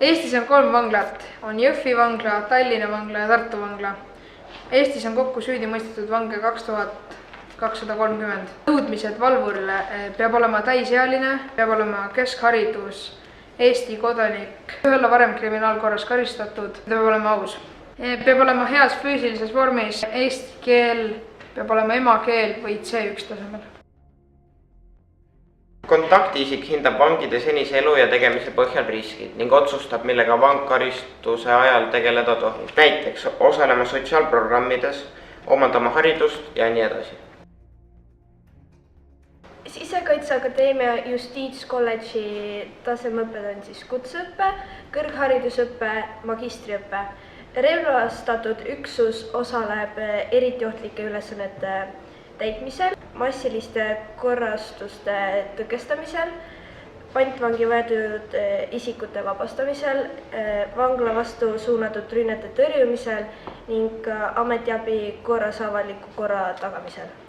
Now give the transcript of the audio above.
Eestis on 3 vanglat, on Jõhvi vangla, Tallinna vangla ja Tartu vangla. Eestis on kokku süüdi mõistetud vange 2230. Nõudmised valvurile peab olema täisealine, peab olema keskharidus, Eesti kodanik, ei olla varem kriminaalkorras karistatud, peab olema aus. Peab olema heas füüsilises vormis, eesti keel peab olema emakeel või C1 tasemel. Kontaktiisik hindab vangide senise elu ja tegemise põhjal riskid ning otsustab, millega vang karistuse ajal tegeleda tohib. Näiteks osalema sotsiaalprogrammides, omandama haridust ja nii edasi. Sisekaitseakadeemia Justiitskolledži tasemeõpped on kutseõppe, kõrgharidusõppe, magistriõppe. Relvastatud üksus osaleb eriti ohtlike ülesannete täitmisel, massiliste korrastuste tõkestamisel, pantvangi võetud isikute vabastamisel, vangla vastu suunatud rünnete tõrjumisel ning ametiabi korras avaliku korra tagamisel.